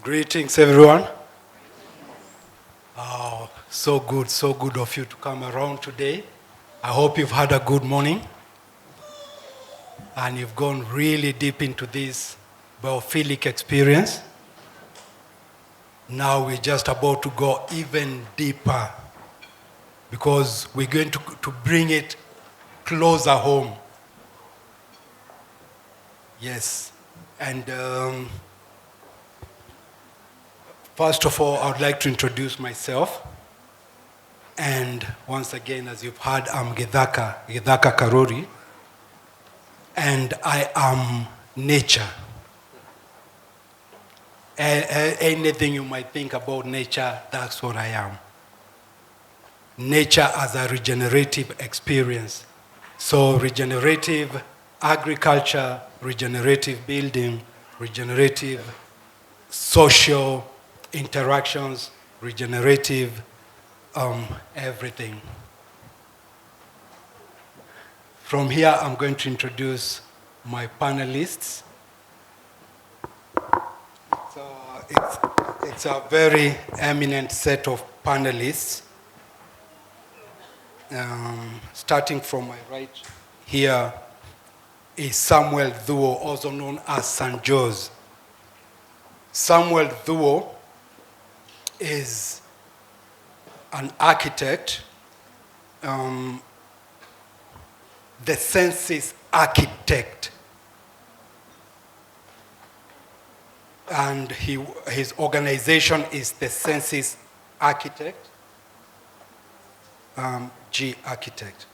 Greetings, everyone. So good of you to come around today. I hope you've had a good morning and you've gone really deep into this biophilic experience. Now we're just about to go even deeper because we're going to bring it closer home. Yes, and first of all, I would like to introduce myself. And once again, as you've heard, I'm Githaka Karuri. And I am nature. Anything you might think about nature, that's what I am. Nature as a regenerative experience. So regenerative agriculture, regenerative building, regenerative social interactions, regenerative everything. From here, I'm going to introduce my panelists. So it's a very eminent set of panelists. Starting from my right here is Thuo, also known as Sanjotz. Thuo is an architect, the census architect. And his organization is the Census Architect, G Architect,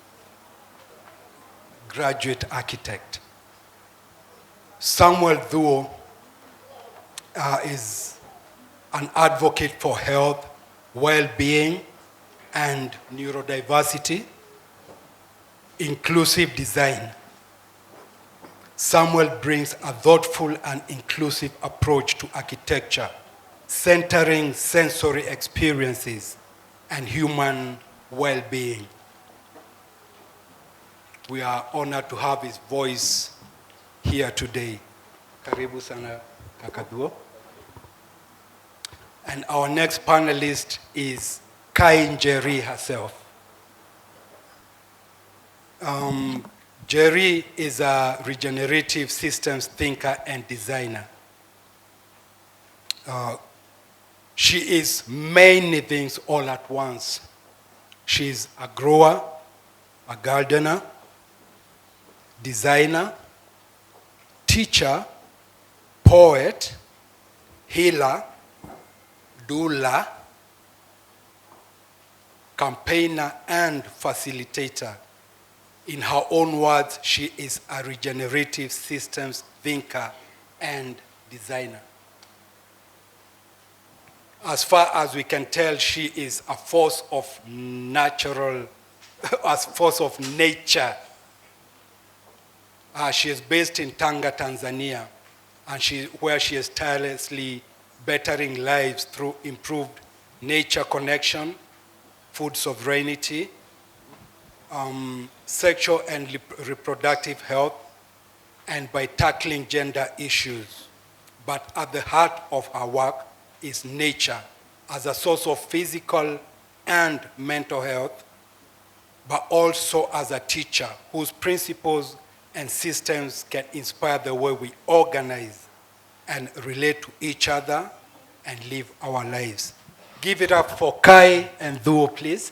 graduate architect. Thuo is an advocate for health, well-being, and neurodiversity, inclusive design. Samuel brings a thoughtful and inclusive approach to architecture, centering sensory experiences and human well-being. We are honored to have his voice here today. Karibu sana Kakadhuo. And our next panelist is Njeri herself. Njeri is a regenerative systems thinker and designer. She is many things all at once. She's a grower, a gardener, designer, teacher, poet, healer, doula, campaigner, and facilitator. In her own words, she is a regenerative systems thinker and designer. As far as we can tell, she is a force of nature. She is based in Tanga, Tanzania, and where she is tirelessly bettering lives through improved nature connection, food sovereignty, sexual and reproductive health, and by tackling gender issues. But at the heart of her work is nature as a source of physical and mental health, but also as a teacher whose principles and systems can inspire the way we organize and relate to each other and live our lives. Give it up for Kai and Thuo, please.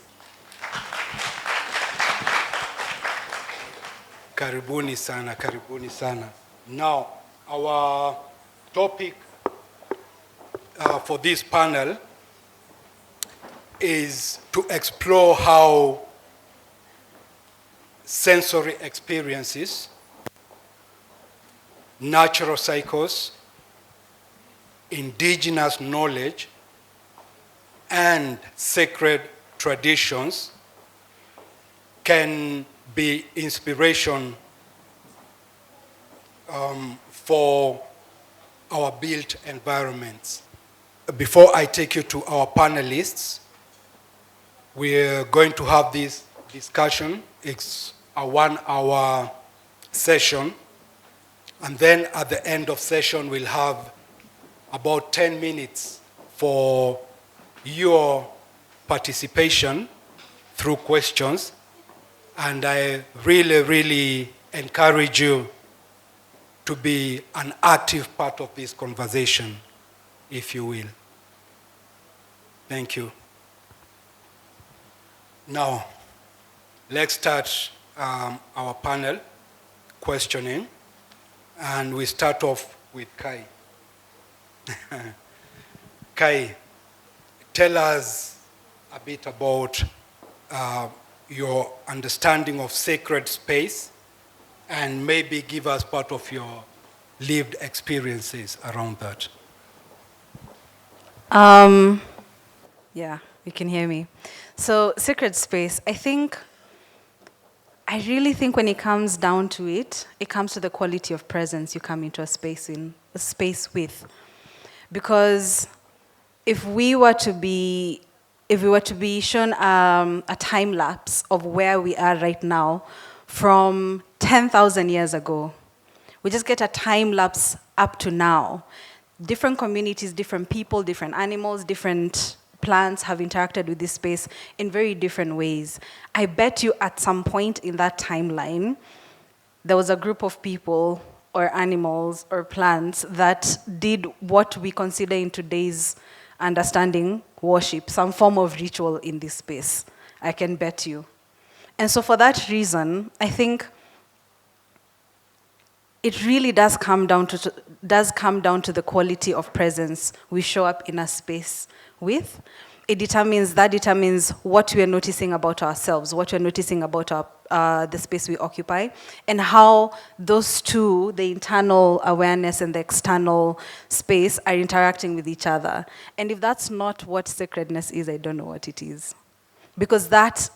Karibuni sana, karibuni sana. Now, our topic for this panel is to explore how sensory experiences, natural cycles, indigenous knowledge, and sacred traditions can be inspiration for our built environments. Before I take you to our panelists, we're going to have this discussion. It's a 1-hour session. And then at the end of session, we'll have about 10 minutes for your participation through questions. And I really, really encourage you to be an active part of this conversation, if you will. Thank you. Now, let's start our panel questioning. And we start off with Kai. Kai, tell us a bit about your understanding of sacred space, and maybe give us part of your lived experiences around that. Yeah, you can hear me. So sacred space, I really think when it comes down to it, it comes to the quality of presence you come into a space with. Because if we were to be shown a time lapse of where we are right now from 10,000 years ago, we just get a time lapse up to now. Different communities, different people, different animals, different plants have interacted with this space in very different ways. I bet you at some point in that timeline, there was a group of people or animals or plants that did what we consider in today's understanding worship, some form of ritual in this space. I can bet you. And so for that reason, I think it really does come down to the quality of presence we show up in a space with. That determines what we are noticing about ourselves, what we're noticing about the space we occupy, and how those two, the internal awareness and the external space, are interacting with each other. And if that's not what sacredness is, I don't know what it is. Because that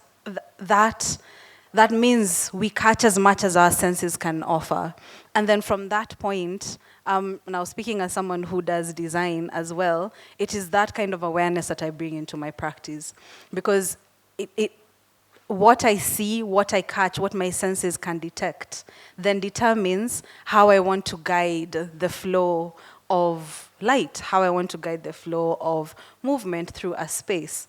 means we catch as much as our senses can offer. And then from that point, now speaking as someone who does design as well, it is that kind of awareness that I bring into my practice. Because what I see, what I catch, what my senses can detect, then determines how I want to guide the flow of light, how I want to guide the flow of movement through a space.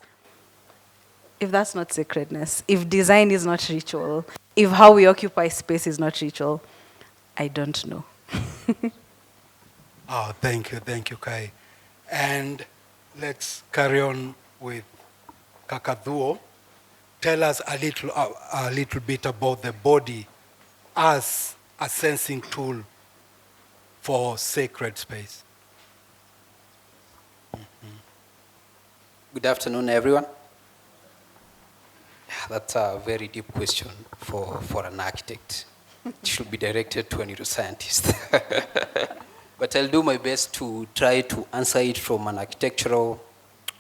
If that's not sacredness, if design is not ritual, if how we occupy space is not ritual, I don't know. Oh, thank you, Kai. And let's carry on with Kaka Thuo. Tell us a little bit about the body as a sensing tool for sacred space. Good afternoon, everyone. That's a very deep question for an architect. It should be directed to a neuroscientist. But I'll do my best to try to answer it from an architectural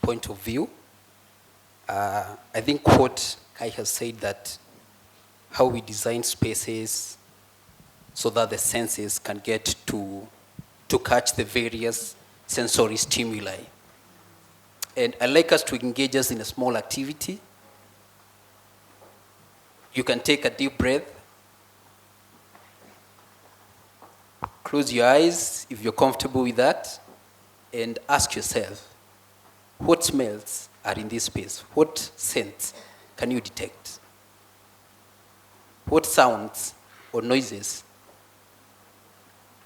point of view. I think what Kai has said, that how we design spaces so that the senses can get to catch the various sensory stimuli. And I'd like us to engage us in a small activity. You can take a deep breath. Close your eyes if you're comfortable with that, and ask yourself, what smells are in this space? What scents can you detect? What sounds or noises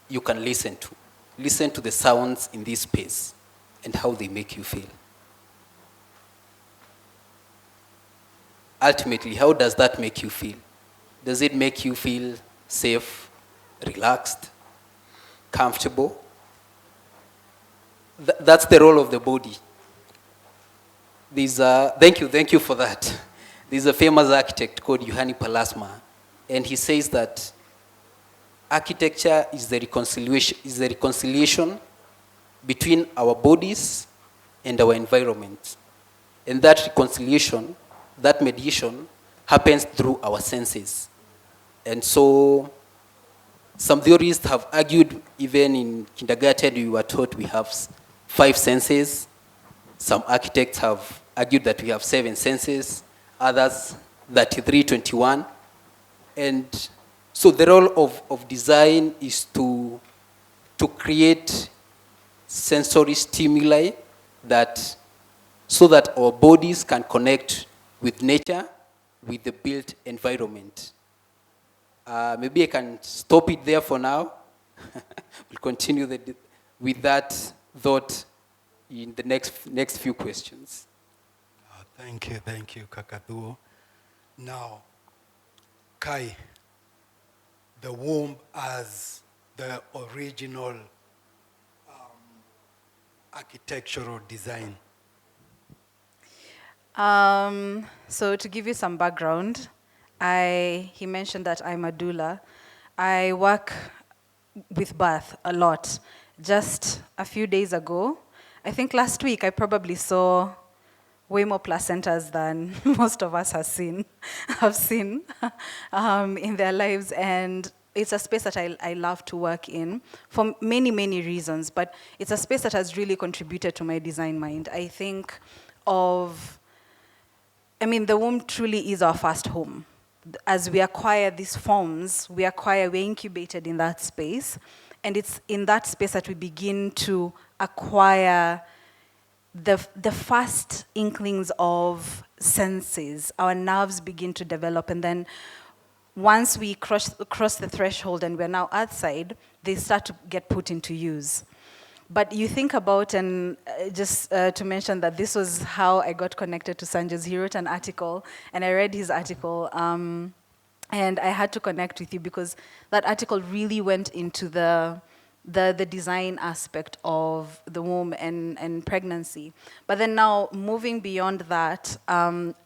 you can listen to? Listen to the sounds in this space and how they make you feel. Ultimately, how does that make you feel? Does it make you feel safe, relaxed, comfortable? That's the role of the body. Thank you for that. There's a famous architect called Juhani Palasma, and he says that architecture is the reconciliation between our bodies and our environment. And that reconciliation, that mediation, happens through our senses. And so some theorists have argued, even in kindergarten we were taught we have 5 senses. Some architects have argued that we have 7 senses, others 33, 21. And so the role of design is to create sensory stimuli that, so that our bodies can connect with nature, with the built environment. Maybe I can stop it there for now. We'll continue with that thought in the next few questions. Thank you, Kaka Thuo. Now, Kai, the womb as the original architectural design. So to give you some background, he mentioned that I'm a doula. I work with birth a lot. Just a few days ago, I think last week, I probably saw way more placentas than most of us have seen in their lives. And it's a space that I love to work in for many, many reasons. But it's a space that has really contributed to my design mind. I think the womb truly is our first home. As we acquire these forms, we're incubated in that space. And it's in that space that we begin to acquire the first inklings of senses. Our nerves begin to develop. And then once we cross the threshold and we're now outside, they start to get put into use. But you think about, and just to mention that this was how I got connected to Sanjotz. He wrote an article, and I read his article, and I had to connect with you because that article really went into the design aspect of the womb and pregnancy. But then now, moving beyond that,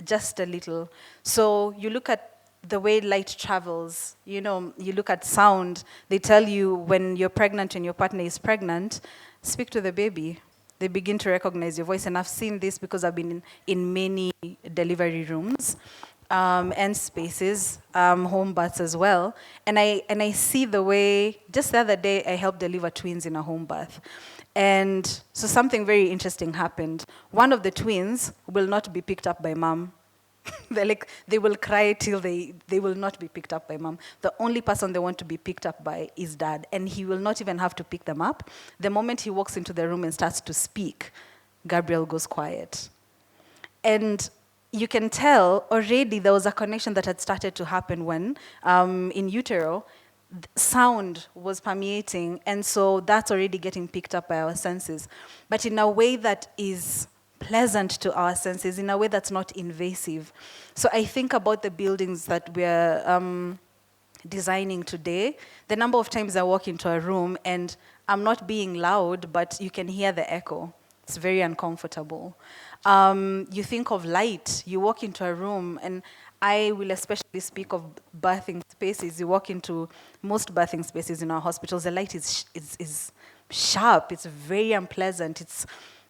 just a little. So you look at the way light travels, you look at sound. They tell you when you're pregnant and your partner is pregnant, speak to the baby. They begin to recognize your voice. And I've seen this because I've been in many delivery rooms and spaces, home births as well. And I see the way, just the other day, I helped deliver twins in a home birth. And so something very interesting happened. One of the twins will not be picked up by mom. They will cry till they will not be picked up by mom. The only person they want to be picked up by is dad, and he will not even have to pick them up. The moment he walks into the room and starts to speak, Gabriel goes quiet. And you can tell already there was a connection that had started to happen when, in utero, sound was permeating, and so that's already getting picked up by our senses. But in a way that is pleasant to our senses, in a way that's not invasive. So I think about the buildings that we're designing today. The number of times I walk into a room and I'm not being loud, but you can hear the echo. It's very uncomfortable. You think of light. You walk into a room, and I will especially speak of birthing spaces. You walk into most birthing spaces in our hospitals, the light is sharp. It's very unpleasant.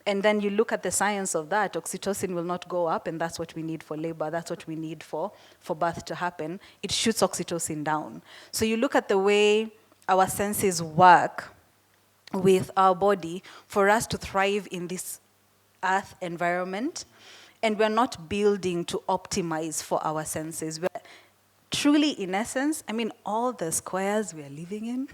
And then you look at the science of that. Oxytocin will not go up, and that's what we need for labor. That's what we need for birth to happen. It shoots oxytocin down. So you look at the way our senses work with our body for us to thrive in this earth environment, and we're not building to optimize for our senses. We're truly, in essence, all the squares we are living in,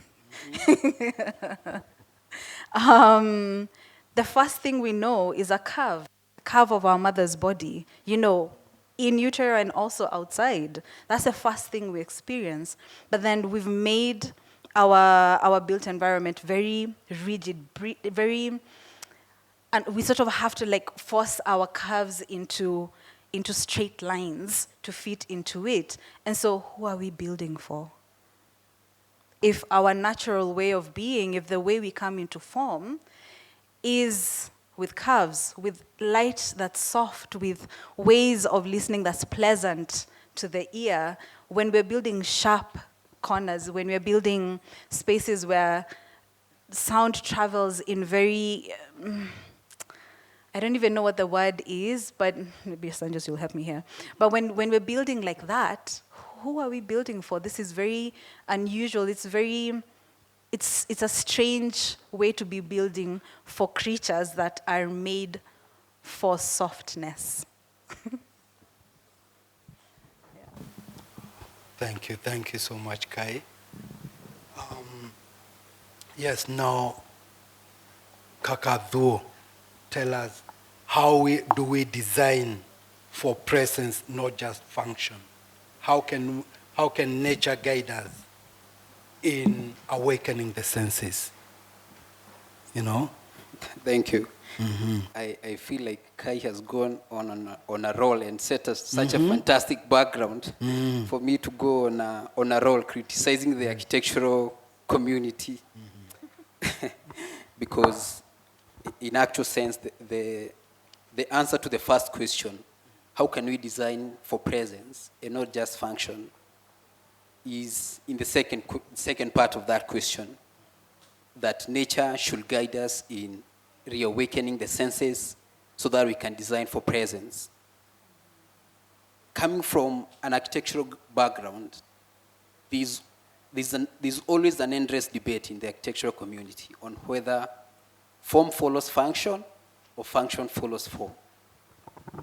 the first thing we know is a curve of our mother's body, in utero and also outside. That's the first thing we experience. But then we've made our built environment very rigid, and we sort of have to force our curves into straight lines to fit into it. And so who are we building for? If our natural way of being, if the way we come into form is with curves, with light that's soft, with ways of listening that's pleasant to the ear, when we're building sharp corners, when we're building spaces where sound travels in very, I don't even know what the word is, but maybe Sanjotz will help me here. But when we're building like that, who are we building for? This is very unusual. It's a strange way to be building for creatures that are made for softness. Thank you so much, Kai. Yes, now, Kaka Thuo tell us how do we design for presence, not just function? How can nature guide us in awakening the senses? You know? Thank you. I feel like Kai has gone on a roll and set us such a fantastic background for me to go on a roll criticizing the architectural community. Because in actual sense, the answer to the first question, how can we design for presence and not just function, is in the second part of that question, that nature should guide us in reawakening the senses so that we can design for presence. Coming from an architectural background, there's always an endless debate in the architectural community on whether form follows function or function follows form.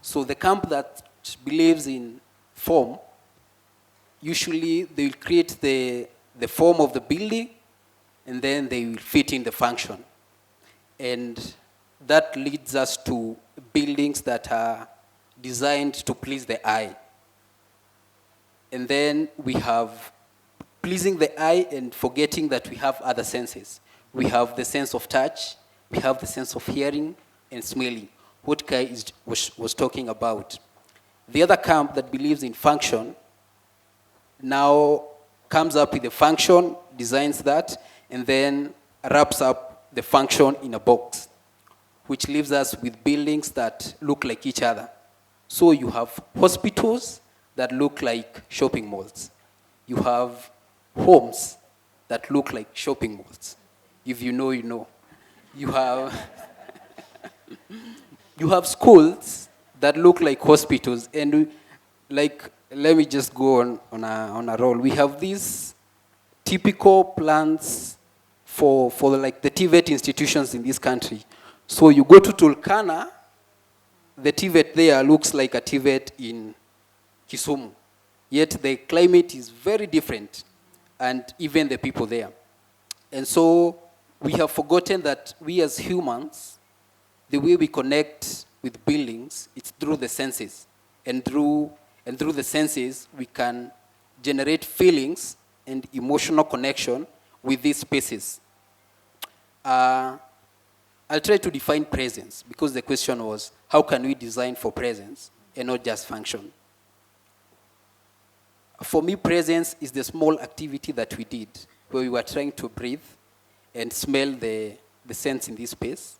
So the camp that believes in form, usually they will create the form of the building and then they will fit in the function. And that leads us to buildings that are designed to please the eye. And then we have pleasing the eye and forgetting that we have other senses. We have the sense of touch, we have the sense of hearing and smelling, what Kai was talking about. The other camp that believes in function now comes up with a function, designs that, and then wraps up the function in a box, which leaves us with buildings that look like each other. So you have hospitals that look like shopping malls. You have homes that look like shopping malls. If you know, you know. You have you have schools that look like hospitals, and like, let me just go on a roll. We have these typical plans for like the TVET institutions in this country. So you go to Turkana, the TVET there looks like a TVET in Kisumu. Yet the climate is very different, and even the people there. And so we have forgotten that we as humans, the way we connect with buildings, it's through the senses. And through the senses, we can generate feelings and emotional connection with these spaces. I'll try to define presence, because the question was, how can we design for presence and not just function? For me, presence is the small activity that we did where we were trying to breathe and smell the scents in this space.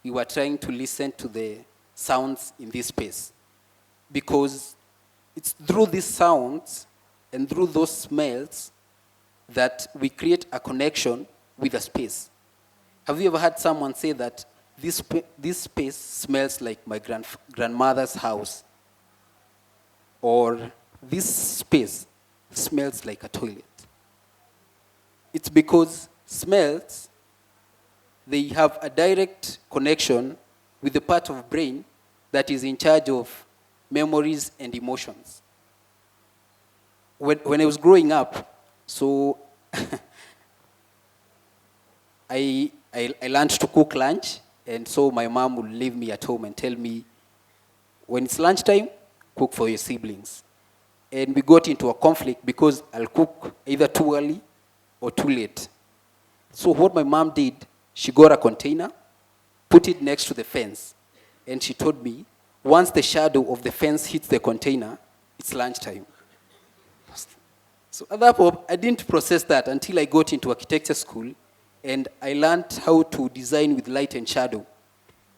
We were trying to listen to the sounds in this space, because it's through these sounds and through those smells that we create a connection with a space. Have you ever had someone say that this space smells like my grandmother's house? Or this space smells like a toilet? It's because smells, they have a direct connection with the part of brain that is in charge of memories and emotions. When I was growing up, so I learned to cook lunch, and so my mom would leave me at home and tell me, when it's lunchtime, cook for your siblings. And we got into a conflict because I'll cook either too early or too late. So what my mom did, she got a container, put it next to the fence, and she told me, once the shadow of the fence hits the container, it's lunchtime. So at that point, I didn't process that until I got into architecture school, and I learned how to design with light and shadow.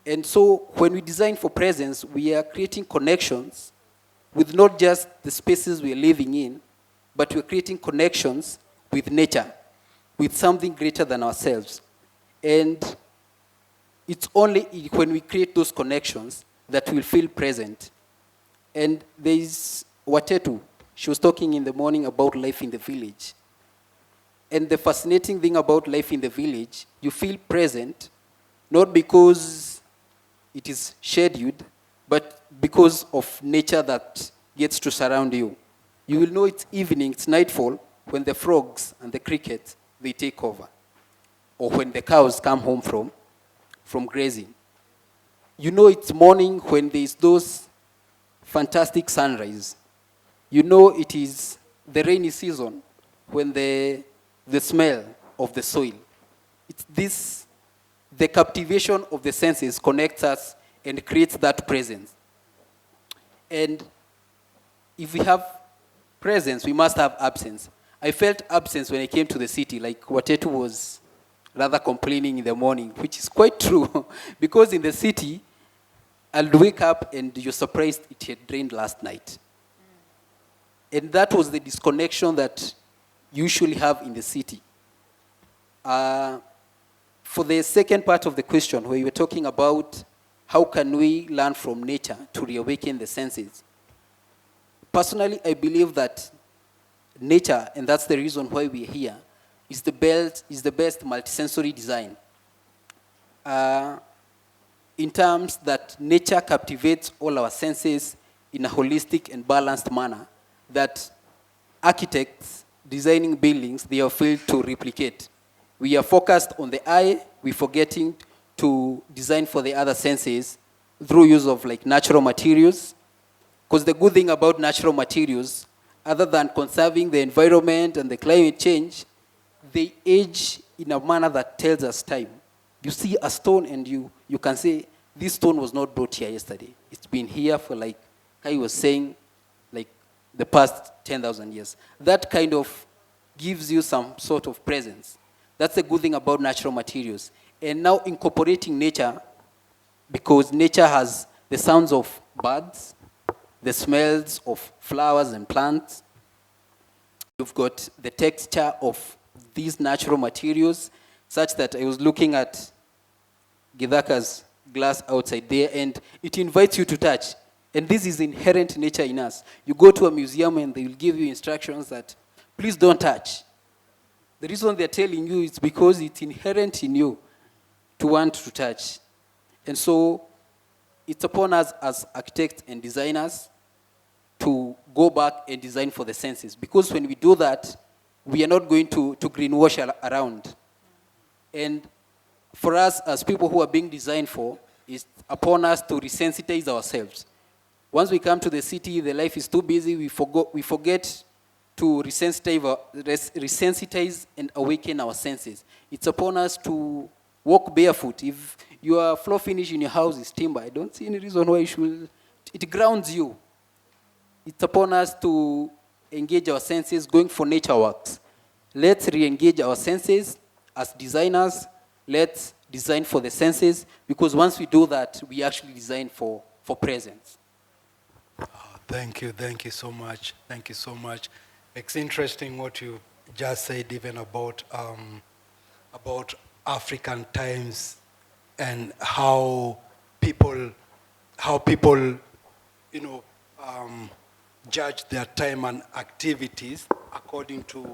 And so when we design for presence, we are creating connections with not just the spaces we are living in, but we're creating connections with nature, with something greater than ourselves. And it's only when we create those connections that we'll feel present. And there's Watetu. She was talking in the morning about life in the village. And the fascinating thing about life in the village, you feel present, not because it is scheduled, but because of nature that gets to surround you. You will know it's evening, it's nightfall, when the frogs and the crickets, they take over. Or when the cows come home from from grazing. You know it's morning when there's those fantastic sunrise. You know it is the rainy season when the smell of the soil. It's this, the captivation of the senses connects us and creates that presence. And if we have presence, we must have absence. I felt absence when I came to the city, like Watetu was rather complaining in the morning, which is quite true, because in the city, I'll wake up and you're surprised it had rained last night. And that was the disconnection that you usually have in the city. For the second part of the question, where you were talking about how can we learn from nature to reawaken the senses, personally, I believe that nature, and that's the reason why we're here, is the best multisensory design. In terms that nature captivates all our senses in a holistic and balanced manner that architects designing buildings, they are failed to replicate. We are focused on the eye, we're forgetting to design for the other senses through use of like natural materials. Because the good thing about natural materials, other than conserving the environment and the climate change, they age in a manner that tells us time. You see a stone and you can say, this stone was not brought here yesterday. It's been here for like, I was saying, like the past 10,000 years. That kind of gives you some sort of presence. That's the good thing about natural materials. And now incorporating nature, because nature has the sounds of birds, the smells of flowers and plants. You've got the texture of these natural materials, such that I was looking at Githaka's glass outside there, and it invites you to touch. And this is inherent nature in us. You go to a museum and they will give you instructions that, please don't touch. The reason they're telling you is because it's inherent in you to want to touch. And so it's upon us as architects and designers to go back and design for the senses. Because when we do that, we are not going to greenwash around. And for us, as people who are being designed for, it's upon us to resensitize ourselves. Once we come to the city, the life is too busy, we forget to resensitize and awaken our senses. It's upon us to walk barefoot. If your floor finish in your house is timber, I don't see any reason why you should. It grounds you. It's upon us to engage our senses, going for nature works. Let's re-engage our senses as designers. Let's design for the senses, because once we do that, we actually design for presence. Thank you so much. Thank you so much. It's interesting what you just said, even about African times and how people, judge their time and activities according to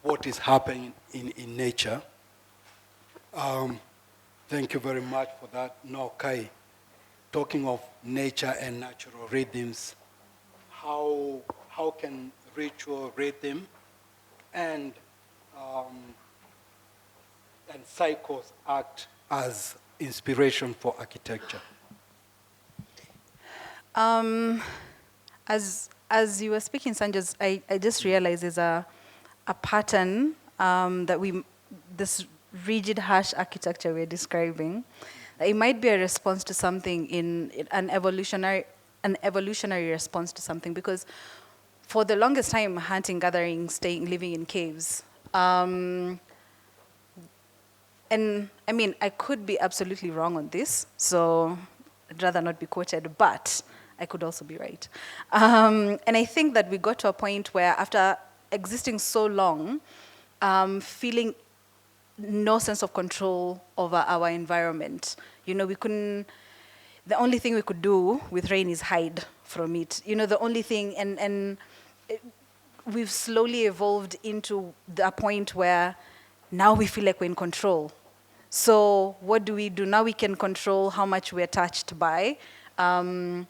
what is happening in nature. Thank you very much for that. Now, Kai, talking of nature and natural rhythms, how can ritual rhythm and cycles act as inspiration for architecture? As you were speaking, Sanjotz, I just realized there's a pattern that this rigid, harsh architecture we're describing. It might be a response to something in an evolutionary response to something, because for the longest time, hunting, gathering, living in caves. And I mean, I could be absolutely wrong on this, so I'd rather not be quoted, but I could also be right. And I think that we got to a point where after existing so long, feeling no sense of control over our environment. The only thing we could do with rain is hide from it. The only thing, and we've slowly evolved into a point where now we feel like we're in control. So what do? Now we can control how much we're touched by the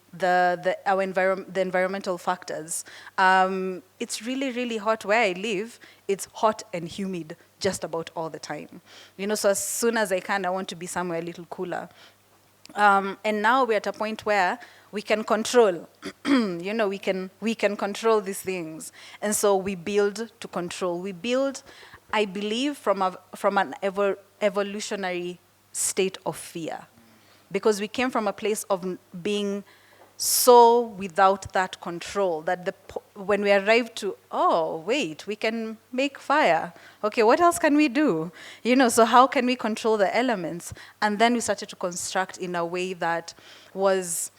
environmental factors. It's really, really hot where I live. It's hot and humid. just about all the time. So as soon as I can, I want to be somewhere a little cooler. And now we're at a point where we can control, we can control these things. And so we build to control. We build, I believe, from an evolutionary state of fear. Because we came from a place of being so without that control that when we arrived to, oh, wait, we can make fire. Okay, what else can we do? So how can we control the elements? And then we started to construct in a way that was,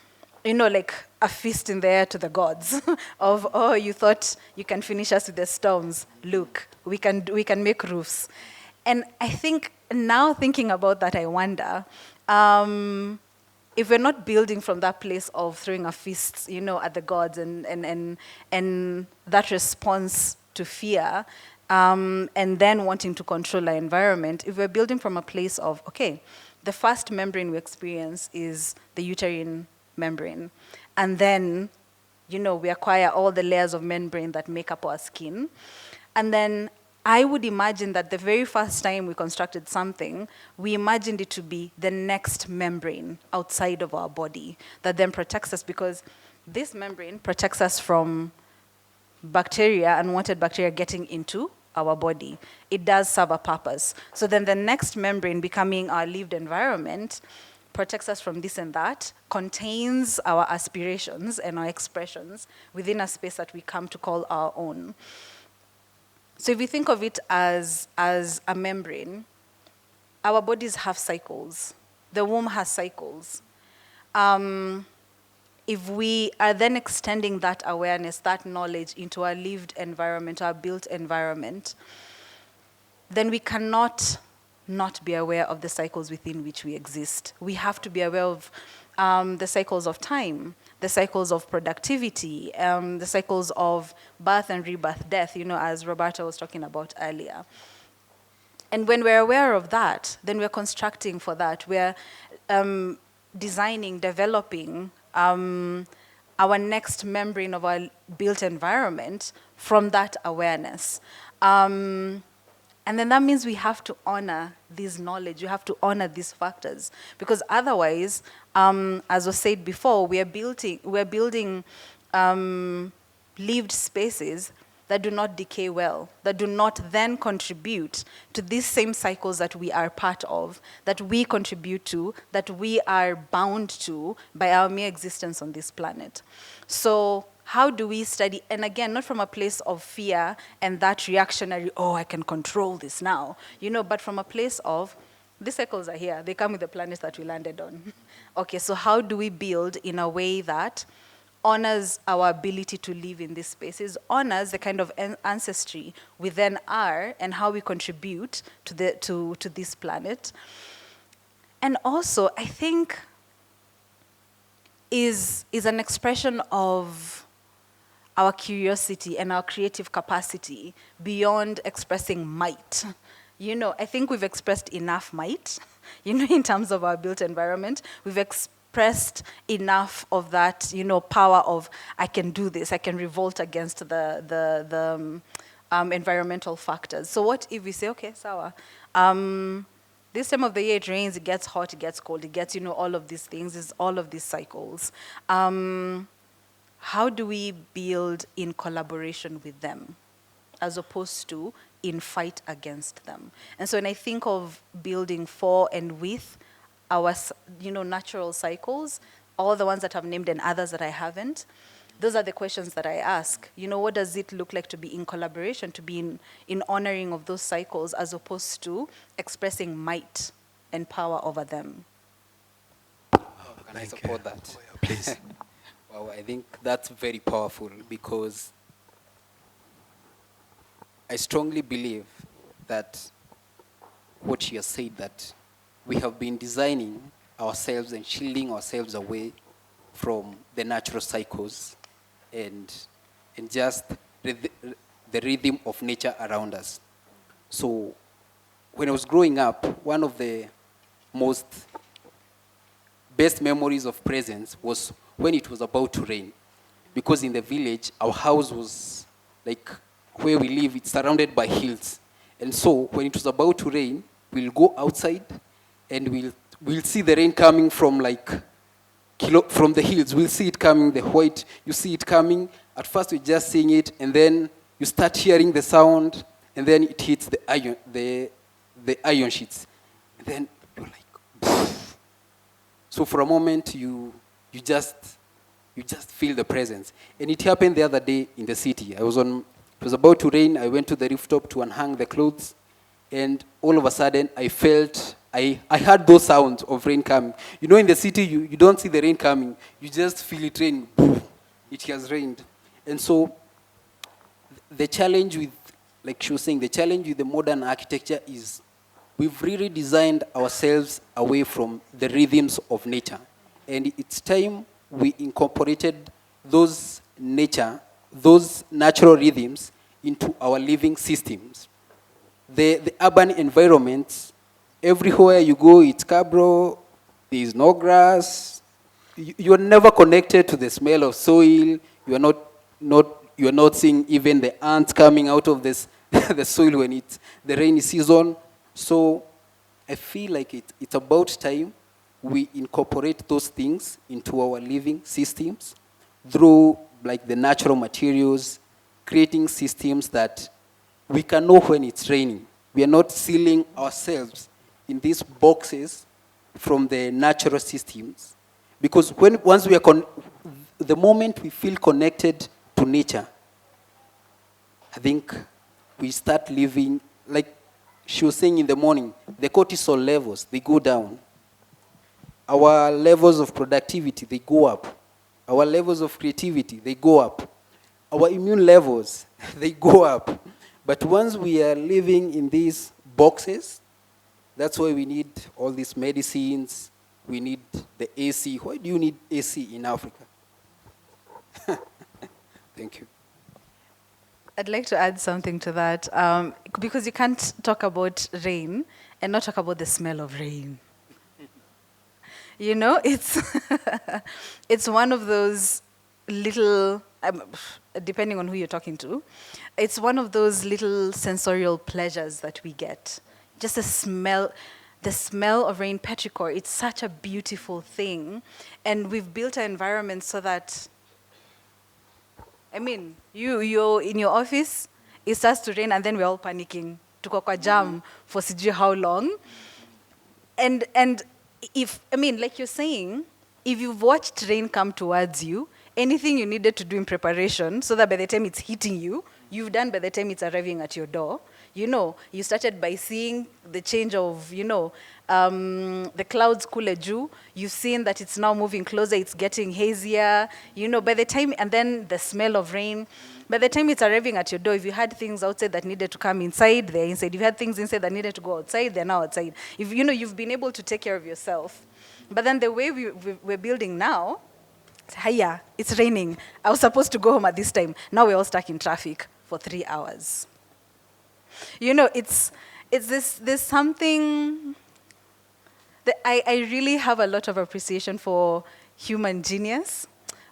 like a feast in the air to the gods of, oh, you thought you can finish us with the stones. Look, we can make roofs. And I think now thinking about that, I wonder, if we're not building from that place of throwing a fist, at the gods and that response to fear, and then wanting to control our environment, if we're building from a place of, okay, the first membrane we experience is the uterine membrane, and then, we acquire all the layers of membrane that make up our skin, and then I would imagine that the very first time we constructed something, we imagined it to be the next membrane outside of our body that then protects us, because this membrane protects us from bacteria, unwanted bacteria getting into our body. It does serve a purpose. So then the next membrane, becoming our lived environment, protects us from this and that, contains our aspirations and our expressions within a space that we come to call our own. So if we think of it as a membrane, our bodies have cycles. The womb has cycles. If we are then extending that awareness, that knowledge into our lived environment, our built environment, then we cannot not be aware of the cycles within which we exist. We have to be aware of the cycles of time, the cycles of productivity, the cycles of birth and rebirth, death, as Roberta was talking about earlier. And when we're aware of that, then we're constructing for that. We're designing, developing our next membrane of our built environment from that awareness. And then that means we have to honor this knowledge. We have to honor these factors, because otherwise, as was said before, we're building lived spaces that do not decay well, that do not then contribute to these same cycles that we are part of, that we contribute to, that we are bound to by our mere existence on this planet. So how do we study, and again, not from a place of fear and that reactionary, oh, I can control this now, but from a place of, these cycles are here, they come with the planets that we landed on. Okay, so how do we build in a way that honors our ability to live in these spaces, honors the kind of ancestry we then are, and how we contribute to this planet. And also, I think, is an expression of our curiosity and our creative capacity beyond expressing might. I think we've expressed enough might, in terms of our built environment. We've expressed enough of that, power of, I can do this, I can revolt against the environmental factors. So what if we say, okay, sawa, this time of the year it rains, it gets hot, it gets cold, it gets, all of these things, it's all of these cycles. How do we build in collaboration with them, as opposed to in fight against them? And so when I think of building for and with our, natural cycles, all the ones that I've named and others that I haven't, those are the questions that I ask. What does it look like to be in collaboration, to be in honoring of those cycles, as opposed to expressing might and power over them? Can I support that? Please. Wow, I think that's very powerful, because I strongly believe that what you have said, that we have been designing ourselves and shielding ourselves away from the natural cycles and just the rhythm of nature around us. So when I was growing up, one of the most best memories of presence was when it was about to rain. Because in the village, our house was like, where we live, it's surrounded by hills. And so when it was about to rain, we'll go outside and we'll see the rain coming from like from the hills. We'll see it coming, the white, you see it coming. At first we're just seeing it, and then you start hearing the sound, and then it hits the iron sheets. And then you're like, poof. So for a moment you just feel the presence. And it happened the other day in the city. It was about to rain. I went to the rooftop to unhang the clothes, and all of a sudden I felt, I heard those sounds of rain coming. You know, in the city, you don't see the rain coming. You just feel it raining. Boom, it has rained. And so the challenge with, like she was saying, the challenge with the modern architecture is we've really designed ourselves away from the rhythms of nature. And it's time we incorporated those natural rhythms into our living systems. The urban environments, everywhere you go, it's cabro, there is no grass. You're never connected to the smell of soil. You're not seeing even the ants coming out of this the soil when it's the rainy season. So I feel like it's about time we incorporate those things into our living systems through like the natural materials, creating systems that we can know when it's raining. We are not sealing ourselves in these boxes from the natural systems. Because once we are the moment we feel connected to nature, I think we start living, like she was saying in the morning, the cortisol levels, they go down. Our levels of productivity, they go up. Our levels of creativity, they go up. Our immune levels, they go up. But once we are living in these boxes, that's why we need all these medicines. We need the AC. Why do you need AC in Africa? Thank you. I'd like to add something to that, because you can't talk about rain and not talk about the smell of rain. You know, it's it's one of those little, depending on who you're talking to, it's one of those little sensorial pleasures that we get. Just the smell of rain, petrichor, it's such a beautiful thing. And we've built an environment so that, I mean, you're in your office, it starts to rain, and then we're all panicking. Tuko kwa jam for sijui how long. And if, I mean, like you're saying, if you've watched rain come towards you, anything you needed to do in preparation so that by the time it's hitting you, you've done by the time it's arriving at your door. You know, you started by seeing the change of, the clouds kule juu. You've seen that it's now moving closer, it's getting hazier. You know, by the time, and then the smell of rain. By the time it's arriving at your door, if you had things outside that needed to come inside, they're inside. If you had things inside that needed to go outside, they're now outside. If you've been able to take care of yourself. But then the way we're building now, hiya, it's raining. I was supposed to go home at this time. Now we're all stuck in traffic for 3 hours. You know, it's there's something that I really have a lot of appreciation for human genius.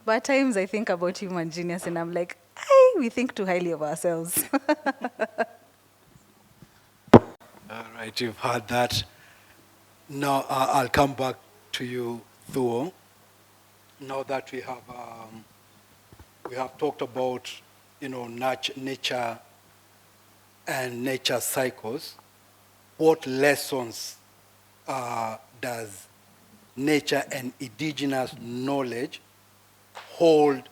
But at times I think about human genius and I'm like, we think too highly of ourselves. All right, you've heard that. Now I'll come back to you, Thuo. Now that we have talked about, nature and nature cycles, what lessons does nature and indigenous knowledge hold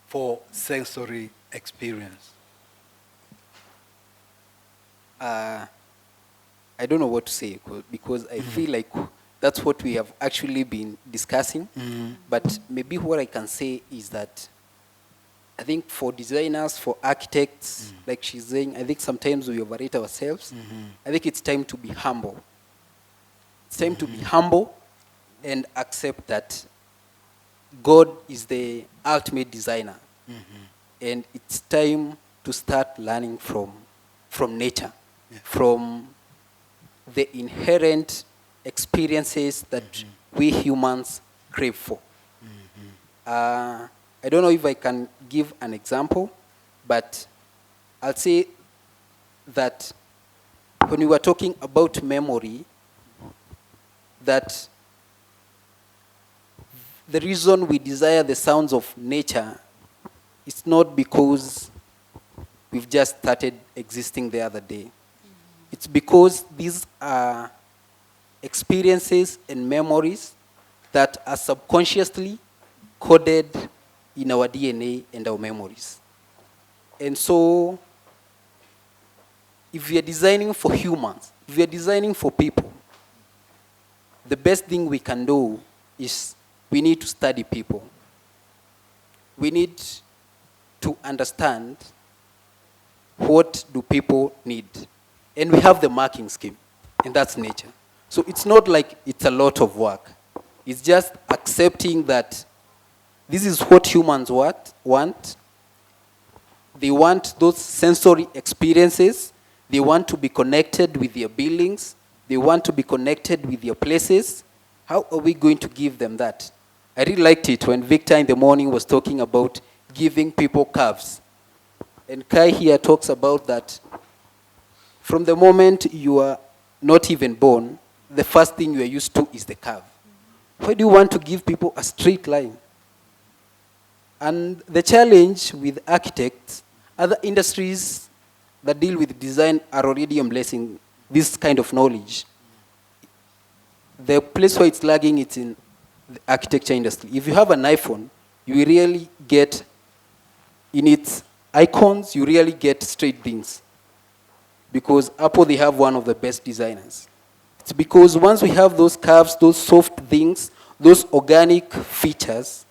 for sensory experience? I don't know what to say because I feel like that's what we have actually been discussing. But maybe what I can say is that I think for designers, for architects, like she's saying, I think sometimes we overrate ourselves. I think it's time to be humble. It's time to be humble and accept that God is the ultimate designer. And it's time to start learning from nature, from the inherent experiences that we humans crave for. I don't know if I can give an example, but I'll say that when we were talking about memory, that the reason we desire the sounds of nature is not because we've just started existing the other day. It's because these are experiences and memories that are subconsciously coded in our DNA and our memories. And so, if we are designing for humans, if we are designing for people, the best thing we can do is we need to study people. We need to understand what do people need. And we have the marking scheme, and that's nature. So it's not like it's a lot of work. It's just accepting that this is what humans want. They want those sensory experiences. They want to be connected with their buildings. They want to be connected with their places. How are we going to give them that? I really liked it when Victor in the morning was talking about giving people curves. And Kai here talks about that from the moment you are not even born, the first thing you are used to is the curve. Why do you want to give people a straight line? And the challenge with architects, other industries that deal with design are already embracing this kind of knowledge. The place where it's lagging, it's in the architecture industry. If you have an iPhone, you really get, in its icons, you really get straight things. Because Apple, they have one of the best designers. It's because once we have those curves, those soft things, those organic features,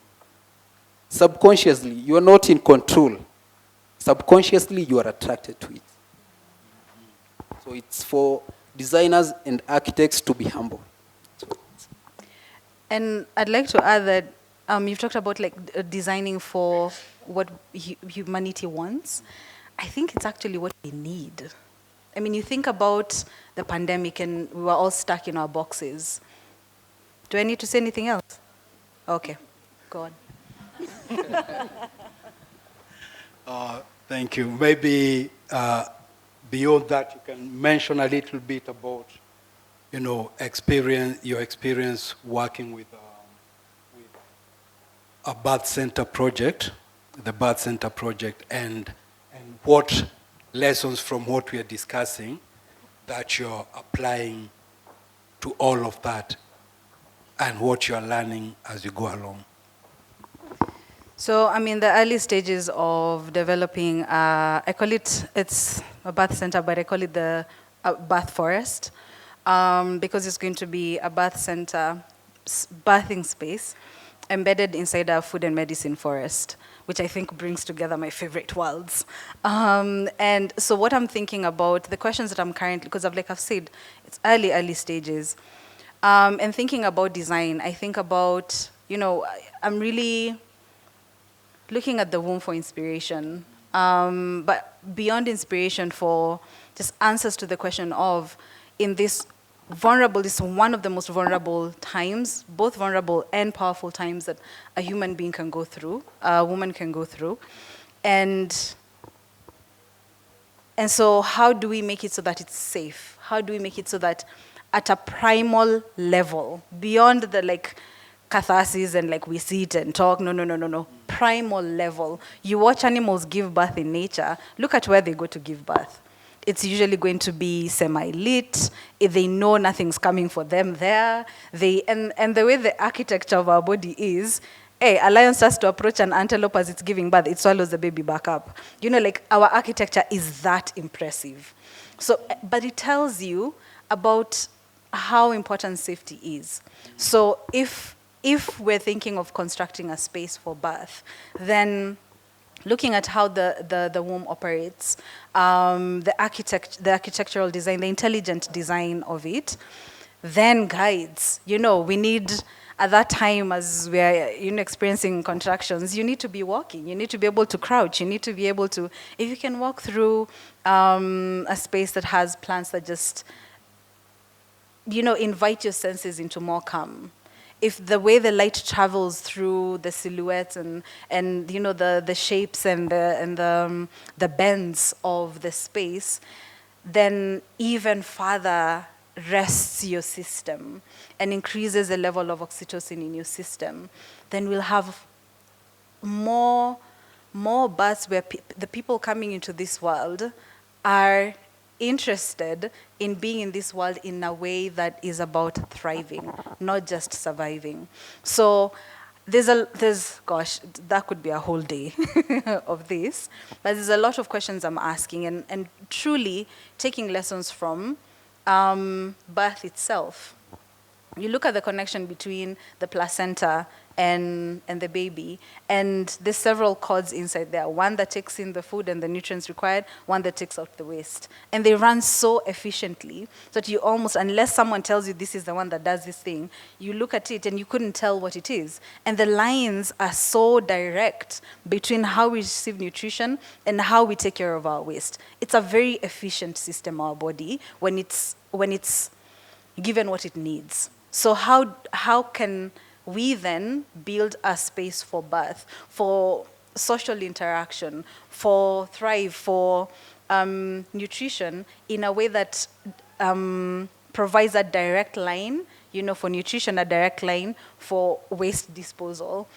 subconsciously, you are not in control. Subconsciously, you are attracted to it. So it's for designers and architects to be humble. And I'd like to add that you've talked about designing for what humanity wants. I think it's actually what we need. I mean, you think about the pandemic and we were all stuck in our boxes. Do I need to say anything else? Okay, go on. Thank you. Maybe beyond that, you can mention a little bit about, your experience working with a birth center project, the birth center project, and what lessons from what we are discussing that you're applying to all of that, and what you're learning as you go along. So, I mean, the early stages of developing, I call it's a birth center, but I call it the birth forest, because it's going to be a birth center, birthing space, embedded inside a food and medicine forest, which I think brings together my favorite worlds. And so what I'm thinking about, the questions that I'm currently, because I've said, it's early stages. And thinking about design, I think about, I'm really looking at the womb for inspiration, but beyond inspiration for just answers to the question of, in this is one of the most vulnerable times, both vulnerable and powerful times that a human being can go through, a woman can go through. And so how do we make it so that it's safe? How do we make it so that at a primal level, beyond the catharsis and we sit and talk, no. Primal level. You watch animals give birth in nature, look at where they go to give birth. It's usually going to be semi-lit. They know nothing's coming for them there. And the way the architecture of our body is, a lion starts to approach an antelope as it's giving birth, it swallows the baby back up. Our architecture is that impressive. So, but it tells you about how important safety is. So if we're thinking of constructing a space for birth, then looking at how the womb operates, the architectural design, the intelligent design of it, then guides. We need, at that time, as we're experiencing contractions, you need to be walking. You need to be able to crouch. You need to be able to, if you can walk through a space that has plants that just, invite your senses into more calm. If the way the light travels through the silhouettes and the shapes and the bends of the space, then even further rests your system and increases the level of oxytocin in your system, then we'll have more births where the people coming into this world are interested in being in this world in a way that is about thriving, not just surviving. So gosh, that could be a whole day of this, but there's a lot of questions I'm asking and truly taking lessons from birth itself. You look at the connection between the placenta and the baby, and there's several cords inside there. One that takes in the food and the nutrients required, one that takes out the waste. And they run so efficiently that you almost, unless someone tells you this is the one that does this thing, you look at it and you couldn't tell what it is. And the lines are so direct between how we receive nutrition and how we take care of our waste. It's a very efficient system, our body, when it's given what it needs. So how can we then build a space for birth, for social interaction, for thrive, for nutrition in a way that provides a direct line, for nutrition, a direct line for waste disposal,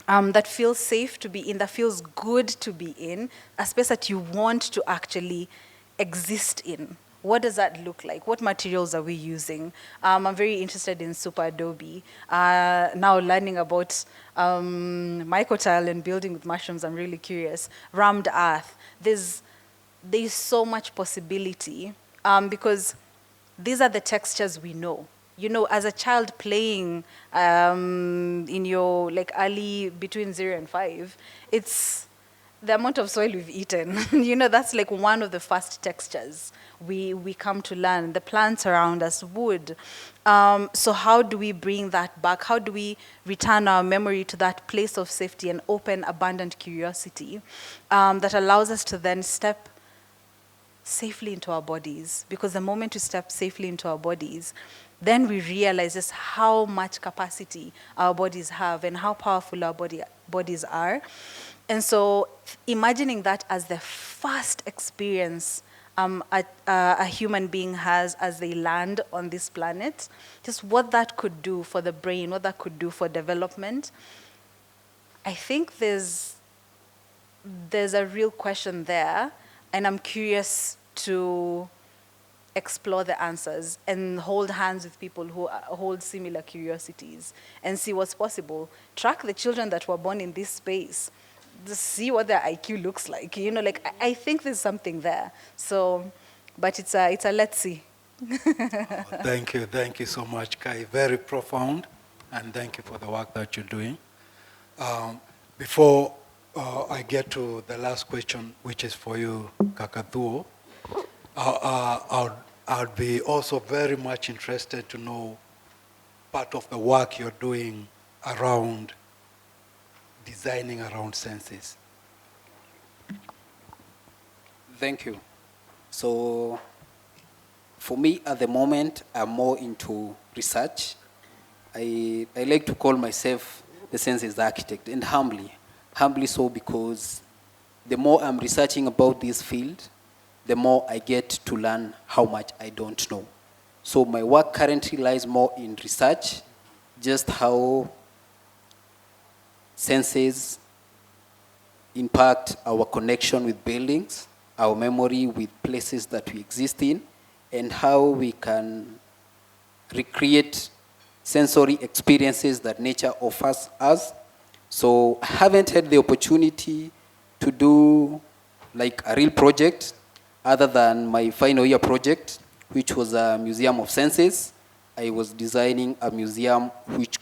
that feels safe to be in, that feels good to be in, a space that you want to actually exist in. What does that look like? What materials are we using? I'm very interested in Super Adobe. Now learning about microtile and building with mushrooms, I'm really curious. Rammed earth. There's so much possibility because these are the textures we know. As a child playing in your early between 0 and 5, it's the amount of soil we've eaten. That's one of the first textures we come to learn. The plants around us, wood. So how do we bring that back? How do we return our memory to that place of safety and open, abundant curiosity that allows us to then step safely into our bodies? Because the moment we step safely into our bodies, then we realize just how much capacity our bodies have and how powerful our bodies are. And so imagining that as the first experience a human being has as they land on this planet, just what that could do for the brain, what that could do for development, I think there's a real question there, and I'm curious to explore the answers and hold hands with people who hold similar curiosities and see what's possible. Track the children that were born in this space. Just see what their IQ looks like. I think there's something there. So, but it's a let's see. Thank you so much, Kai. Very profound, and thank you for the work that you're doing. Before I get to the last question, which is for you, Kaka Thuo, I'd be also very much interested to know part of the work you're doing around designing around senses. Thank you. So, for me, at the moment, I'm more into research. I like to call myself the senses architect, and humbly so, because the more I'm researching about this field, the more I get to learn how much I don't know. So my work currently lies more in research, just how senses impact our connection with buildings, our memory with places that we exist in, and how we can recreate sensory experiences that nature offers us. So I haven't had the opportunity to do a real project other than my final year project, which was a museum of senses. I was designing a museum which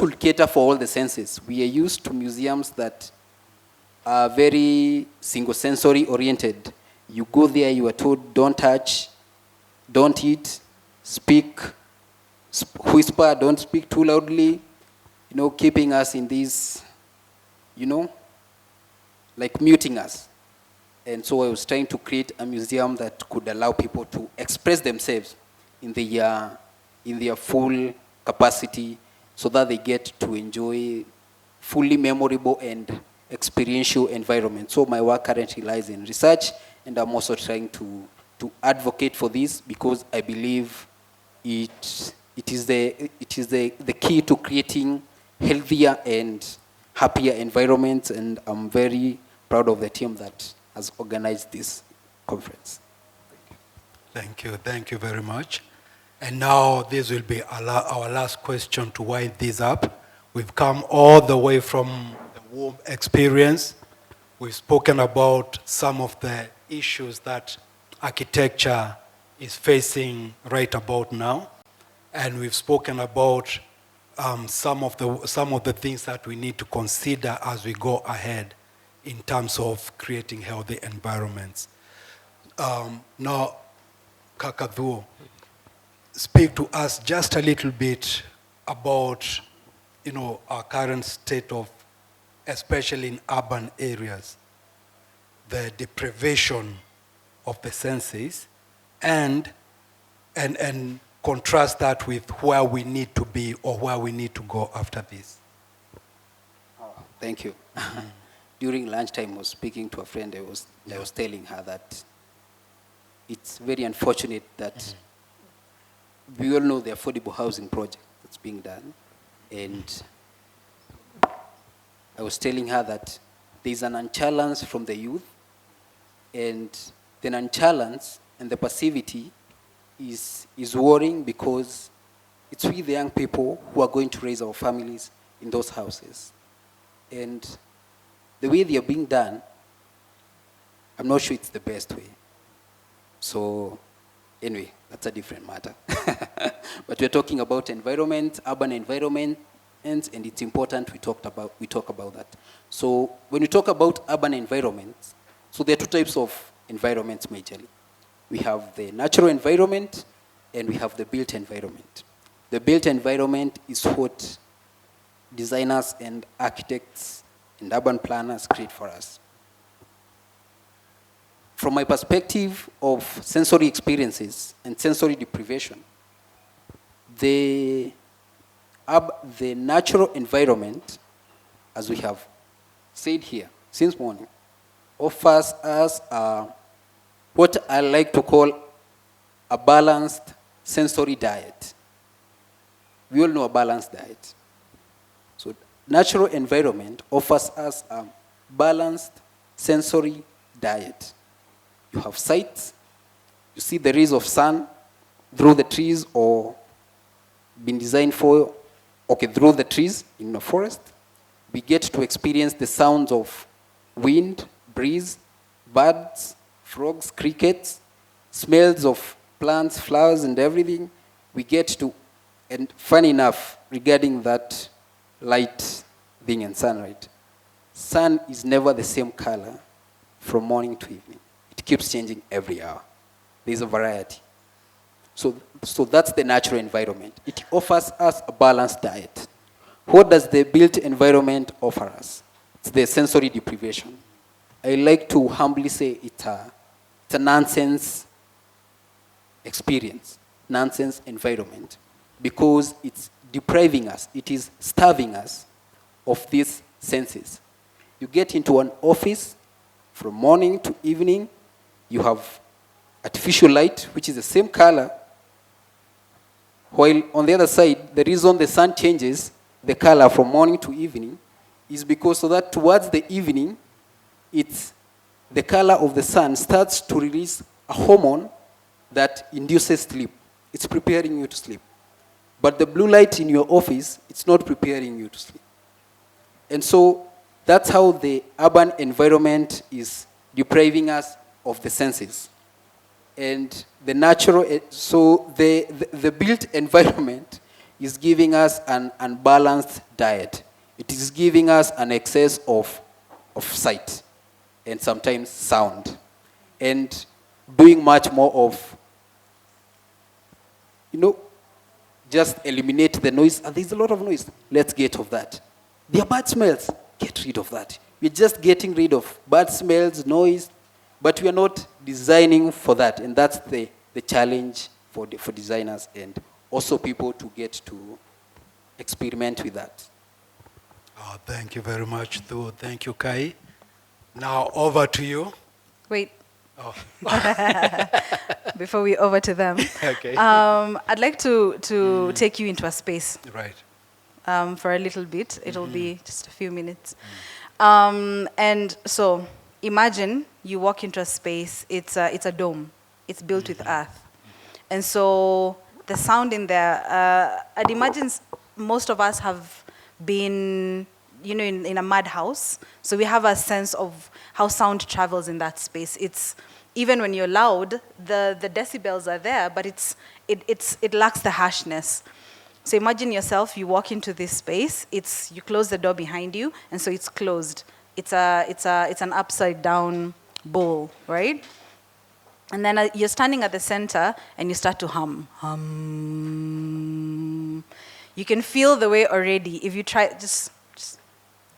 will cater for all the senses. We are used to museums that are very single sensory oriented. You go there, you are told, don't touch, don't eat, speak, whisper, don't speak too loudly, keeping us in this, muting us. And so I was trying to create a museum that could allow people to express themselves in their full capacity, so that they get to enjoy fully memorable and experiential environment. So my work currently lies in research, and I'm also trying to advocate for this because I believe it is the key to creating healthier and happier environments, and I'm very proud of the team that has organized this conference. Thank you very much. And now this will be our last question to wind this up. We've come all the way from the womb experience. We've spoken about some of the issues that architecture is facing right about now. And we've spoken about some of the things that we need to consider as we go ahead in terms of creating healthy environments. Now, Kaka Thuo, speak to us just a little bit about, our current state of, especially in urban areas, the deprivation of the senses, and contrast that with where we need to be or where we need to go after this. Thank you. During lunchtime, I was speaking to a friend. I was telling her that it's very unfortunate that we all know the affordable housing project that's being done. And I was telling her that there's an unchallenge from the youth, and the unchallenge and the passivity is worrying because it's we, the young people, who are going to raise our families in those houses. And the way they are being done, I'm not sure it's the best way. So anyway, that's a different matter. But we're talking about environment, urban environment, and it's important we talk about that. So when we talk about urban environments, so there are two types of environments majorly. We have the natural environment and we have the built environment. The built environment is what designers and architects and urban planners create for us. From my perspective of sensory experiences and sensory deprivation, the natural environment, as we have said here since morning, offers us what I like to call a balanced sensory diet. We all know a balanced diet. So natural environment offers us a balanced sensory diet. You have sight, you see the rays of sun through the trees or been designed for, through the trees in the forest. We get to experience the sounds of wind, breeze, birds, frogs, crickets, smells of plants, flowers, and everything. We get to, and funny enough, regarding that light thing and sunlight, sun is never the same color from morning to evening. It keeps changing every hour. There's a variety. So that's the natural environment. It offers us a balanced diet. What does the built environment offer us? It's the sensory deprivation. I like to humbly say it's a nonsense experience, nonsense environment, because it's depriving us, it is starving us of these senses. You get into an office from morning to evening, you have artificial light, which is the same color, while on the other side, the reason the sun changes the color from morning to evening is because so that towards the evening, the color of the sun starts to release a hormone that induces sleep. It's preparing you to sleep. But the blue light in your office, it's not preparing you to sleep. And so that's how the urban environment is depriving us of the senses. And the built environment is giving us an unbalanced diet. It is giving us an excess of sight and sometimes sound, and doing much more of, just eliminate the noise. And there's a lot of noise. Let's get rid of that. There are bad smells. Get rid of that. We're just getting rid of bad smells, noise, but we are not designing for that. And that's the challenge for designers and also people to get to experiment with that. Oh, thank you very much, Thuo. Thank you, Kai. Now over to you. Wait, Oh, before we over to them, okay. I'd like to take you into a space Right. for a little bit. It'll be just a few minutes. And so imagine you walk into a space, it's a dome. It's built with earth. And so the sound in there, I'd imagine most of us have been, in a madhouse. So we have a sense of how sound travels in that space. It's, even when you're loud, the decibels are there, but it lacks the harshness. So imagine yourself, you walk into this space, you close the door behind you, and so it's closed. It's an upside down bowl, right? And then you're standing at the center and you start to hum. Hum. You can feel the way already. If you try, just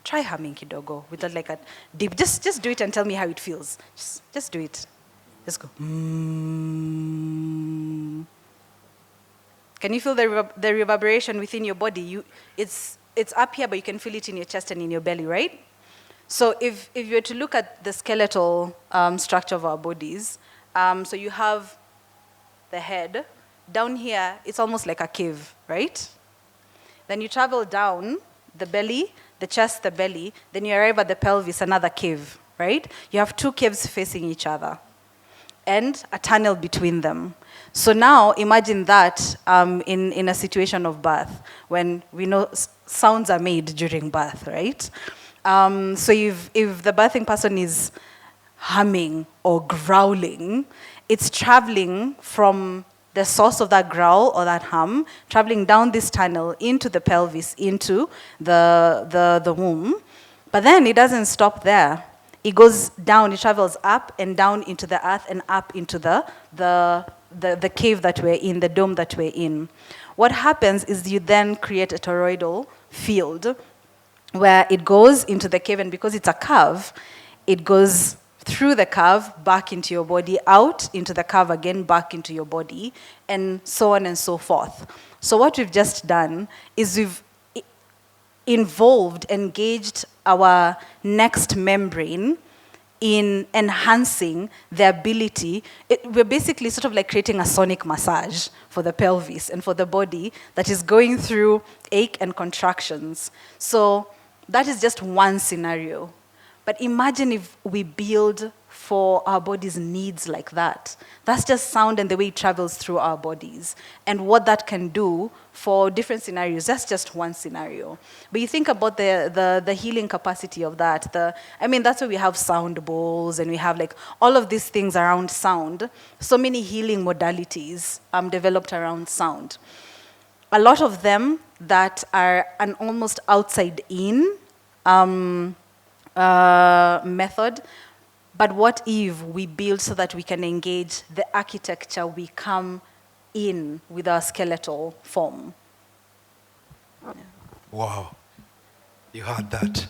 try humming kidogo without like a deep, just do it and tell me how it feels. Just do it. Just go. Mm. Can you feel the reverberation within your body? It's up here, but you can feel it in your chest and in your belly, right? So if you were to look at the skeletal structure of our bodies, so you have the head. Down here, it's almost like a cave, right? Then you travel down the belly, the chest, the belly, then you arrive at the pelvis, another cave, right? You have two caves facing each other and a tunnel between them. So now imagine that in a situation of birth, when we know sounds are made during birth, right? So if the birthing person is humming or growling, it's traveling from the source of that growl or that hum, traveling down this tunnel into the pelvis, into the womb. But then it doesn't stop there. It goes down, it travels up and down into the earth and up into the cave that we're in, the dome that we're in. What happens is you then create a toroidal field where it goes into the cave, and because it's a curve, it goes through the curve, back into your body, out into the curve again, back into your body, and so on and so forth. So what we've just done is we've engaged our next membrane in enhancing the ability. We're basically sort of like creating a sonic massage for the pelvis and for the body that is going through ache and contractions. So that is just one scenario. But imagine if we build for our body's needs like that. That's just sound and the way it travels through our bodies. And what that can do for different scenarios. That's just one scenario. But you think about the healing capacity of that. That's why we have sound bowls and we have like all of these things around sound. So many healing modalities developed around sound. A lot of them that are an almost outside-in method. But what if we build so that we can engage the architecture we come in with our skeletal form? Yeah. Wow. You heard that.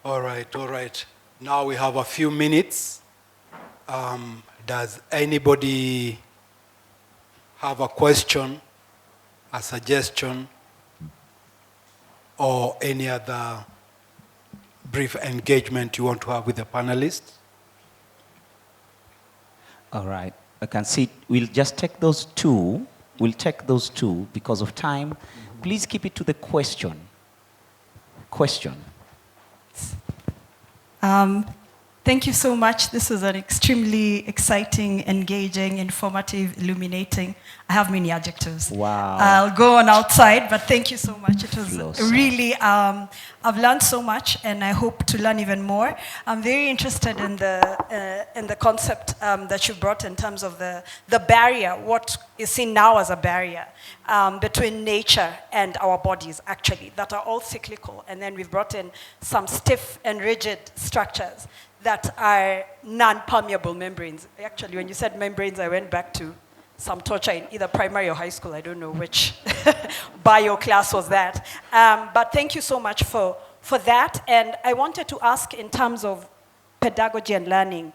All right. Now we have a few minutes. Does anybody have a question, a suggestion, or any other brief engagement you want to have with the panelists? All right. I can see. We'll just take those two. We'll take those two because of time. Please keep it to the question. Thank you so much. This was an extremely exciting, engaging, informative, illuminating. I have many adjectives. Wow. I'll go on outside, but thank you so much. It was Close. really, I've learned so much, and I hope to learn even more. I'm very interested in the concept that you brought in terms of the barrier, what is seen now as a barrier between nature and our bodies, actually, that are all cyclical. And then we've brought in some stiff and rigid structures that are non-permeable membranes. Actually, when you said membranes, I went back to some torture in either primary or high school. I don't know which bio class was that. But thank you so much for that. And I wanted to ask in terms of pedagogy and learning,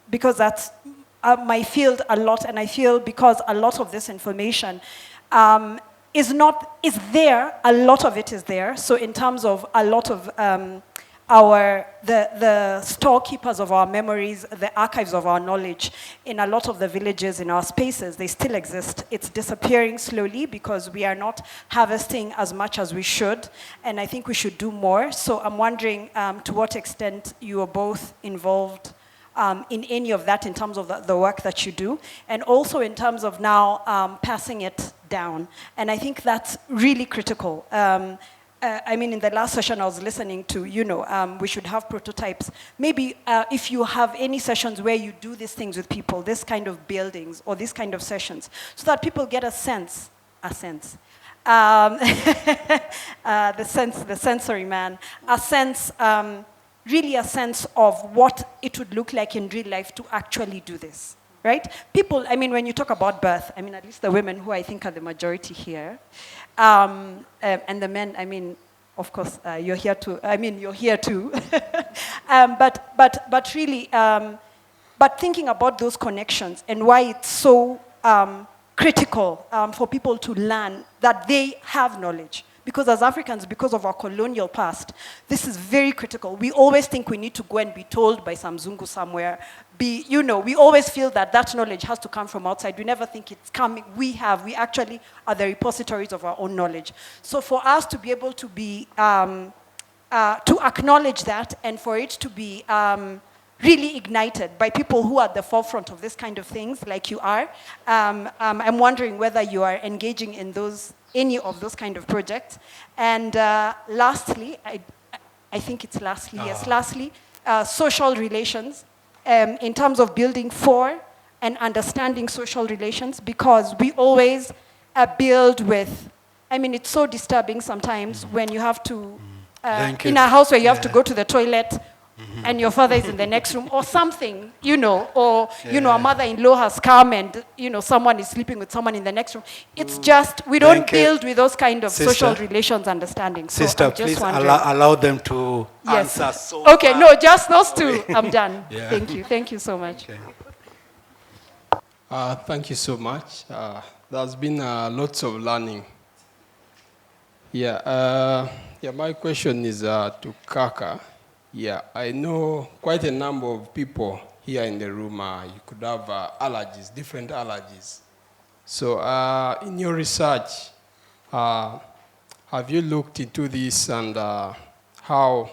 because that's my field a lot, and I feel because a lot of this information is there. A lot of it is there. So in terms of a lot of the storekeepers of our memories, the archives of our knowledge, in a lot of the villages, in our spaces, they still exist. It's disappearing slowly because we are not harvesting as much as we should, and I think we should do more. So I'm wondering to what extent you are both involved in any of that in terms of the work that you do, and also in terms of now passing it down. And I think that's really critical. I mean, in the last session I was listening to, we should have prototypes. Maybe if you have any sessions where you do these things with people, this kind of buildings or these kind of sessions, so that people get the sensory man, really a sense of what it would look like in real life to actually do this. Right? People, I mean, when you talk about birth, I mean, at least the women who I think are the majority here, and the men, I mean, of course, you're here too. I mean, you're here too. But really, but thinking about those connections and why it's so critical for people to learn that they have knowledge. Because as Africans, because of our colonial past, this is very critical. We always think we need to go and be told by some Zungu somewhere. We always feel that knowledge has to come from outside. We never think it's coming. We actually are the repositories of our own knowledge. So for us to be able to be, to acknowledge that, and for it to be really ignited by people who are at the forefront of this kind of things, like you are, I'm wondering whether you are engaging in any of those kind of projects. And lastly, I think it's lastly, yes, lastly, social relations in terms of building for and understanding social relations, because we always build with, I mean, it's so disturbing sometimes when you have to, in a house where you have to go to the toilet, and your father is in the next room, or something, or, a mother-in-law has come and, someone is sleeping with someone in the next room. It's just, we don't build with those kind of social relations understanding. So Sister, please allow them to answer so Okay, no, just those two. I'm done. Yeah. Thank you so much. Okay. Thank you so much. There's been lots of learning. Yeah, my question is to Kaka. Yeah, I know quite a number of people here in the room. You could have allergies, different allergies. So in your research, have you looked into this and how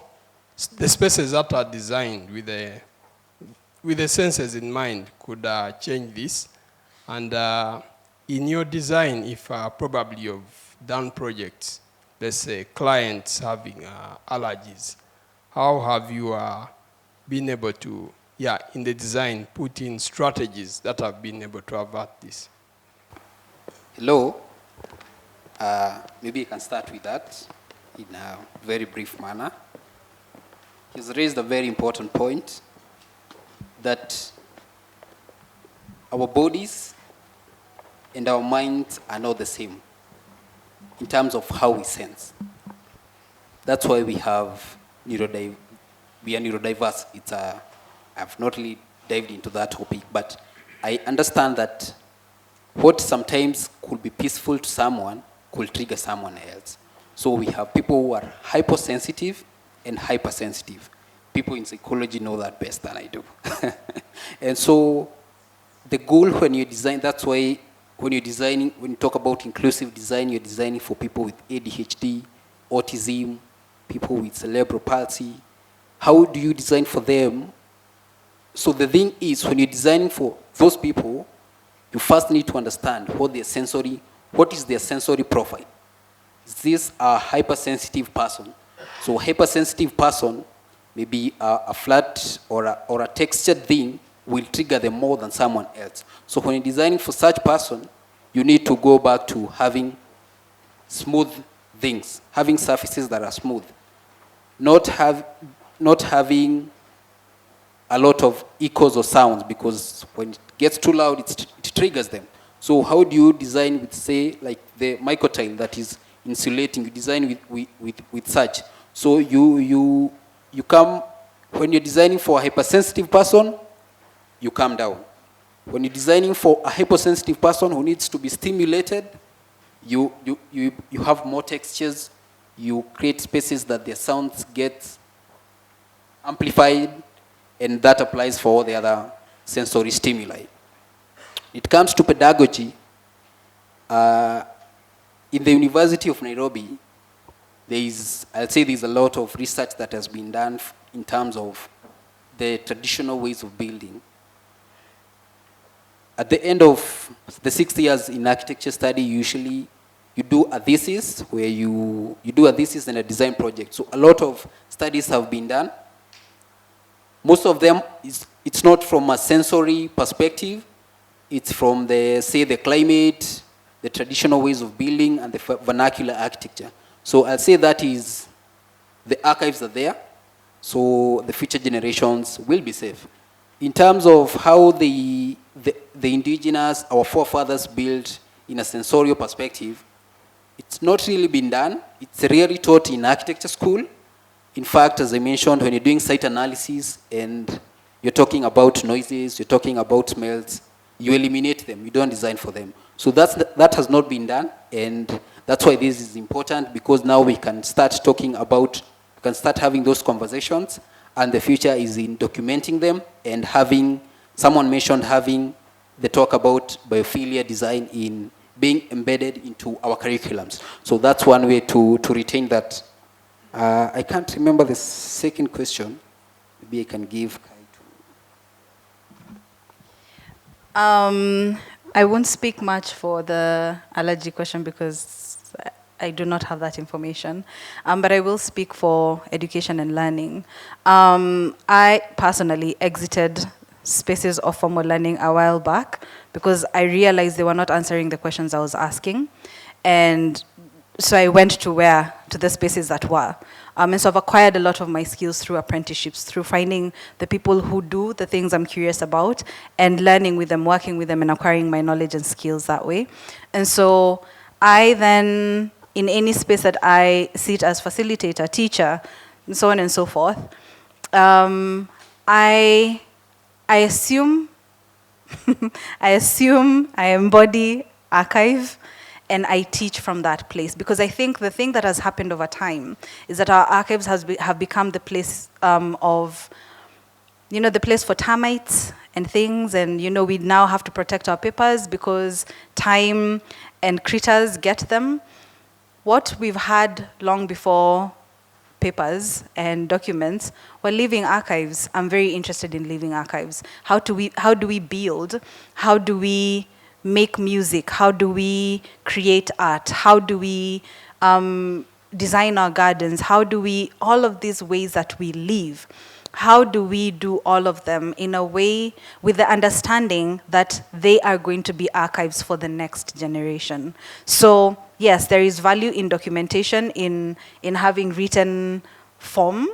the spaces that are designed with the senses in mind could change this? And in your design, if probably you've done projects, let's say clients having allergies, how have you been able to, in the design, put in strategies that have been able to avert this? Hello. Maybe I can start with that in a very brief manner. He's raised a very important point that our bodies and our minds are not the same in terms of how we sense. That's why we have we are neurodiverse. I've not really dived into that topic, but I understand that what sometimes could be peaceful to someone could trigger someone else. So we have people who are hypersensitive and hypersensitive. People in psychology know that best than I do. And so the goal when you design, that's why when you're designing, when you talk about inclusive design, you're designing for people with ADHD, autism, people with cerebral palsy. How do you design for them? So the thing is, when you're designing for those people, you first need to understand what is their sensory profile. Is this a hypersensitive person? So a hypersensitive person, maybe a flat or a textured thing will trigger them more than someone else. So when you're designing for such person, you need to go back to having smooth things, having surfaces that are smooth. Not having a lot of echoes or sounds, because when it gets too loud, it triggers them. So how do you design with, say, like the microtile that is insulating? You design with such. So you come, when you're designing for a hypersensitive person, you calm down. When you're designing for a hypersensitive person who needs to be stimulated, You have more textures, you create spaces that their sounds get amplified, and that applies for all the other sensory stimuli. It comes to pedagogy. In the University of Nairobi, I'll say there's a lot of research that has been done in terms of the traditional ways of building. At the end of the 6 years in architecture study, usually you do a thesis where you do a thesis and a design project. So a lot of studies have been done. Most of them, it's not from a sensory perspective. It's from the climate, the traditional ways of building, and the vernacular architecture. So I'll say that is, the archives are there, so the future generations will be safe. In terms of how the indigenous, our forefathers built in a sensorial perspective, it's not really been done. It's rarely taught in architecture school. In fact, as I mentioned, when you're doing site analysis and you're talking about noises, you're talking about smells, you eliminate them, you don't design for them. So that has not been done, and that's why this is important, because now we can start talking about, we can start having those conversations, and the future is in documenting them and having, someone mentioned having the talk about biophilia design in being embedded into our curriculums. So that's one way to retain that. I can't remember the second question. Maybe I can give Kai to... I won't speak much for the allergy question because I do not have that information, but I will speak for education and learning. I personally exited spaces of formal learning a while back because I realized they were not answering the questions I was asking. And so I went to the spaces that were. And so I've acquired a lot of my skills through apprenticeships, through finding the people who do the things I'm curious about and learning with them, working with them, and acquiring my knowledge and skills that way. And so I then, in any space that I sit as facilitator, teacher, and so on and so forth, I assume I embody archive, and I teach from that place, because I think the thing that has happened over time is that our archives have become the place of, the place for termites and things, and we now have to protect our papers because time and critters get them. What we've had long before papers and documents were living archives. I'm very interested in living archives. How do we build? How do we make music? How do we create art? How do we design our gardens? How do we, all of these ways that we live, how do we do all of them in a way with the understanding that they are going to be archives for the next generation? So yes, there is value in documentation, in having written form,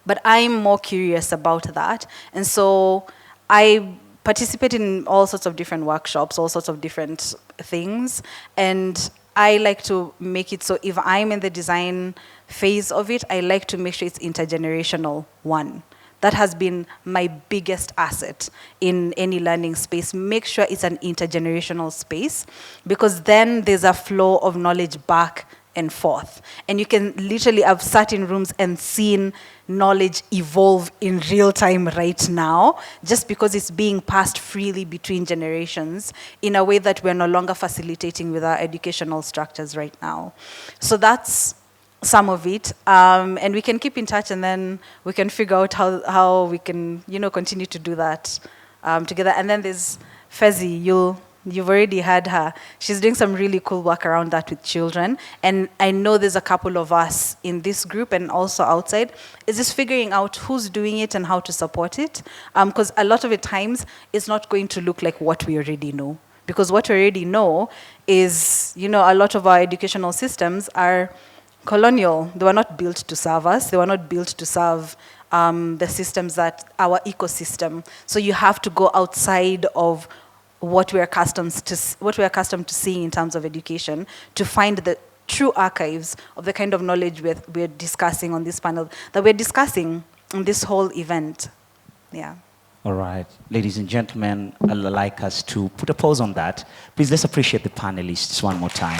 but I'm more curious about that. And so I participate in all sorts of different workshops, all sorts of different things, and I like to make it so if I'm in the design phase of it, I like to make sure it's intergenerational one. That has been my biggest asset in any learning space. Make sure it's an intergenerational space, because then there's a flow of knowledge back and forth. And you can literally have sat in rooms and seen knowledge evolve in real time right now, just because it's being passed freely between generations in a way that we're no longer facilitating with our educational structures right now. So that's some of it, and we can keep in touch, and then we can figure out how we can continue to do that together. And then there's Fezi, you've already heard her. She's doing some really cool work around that with children, and I know there's a couple of us in this group and also outside. Is just figuring out who's doing it and how to support it, because a lot of the times it's not going to look like what we already know, because what we already know is a lot of our educational systems are colonial. They were not built to serve us. They were not built to serve the systems that our ecosystem. So you have to go outside of what we're accustomed to seeing in terms of education to find the true archives of the kind of knowledge we're discussing on this panel, that we're discussing in this whole event. Yeah. All right, ladies and gentlemen, I'd like us to put a pause on that. Please let's appreciate the panelists one more time.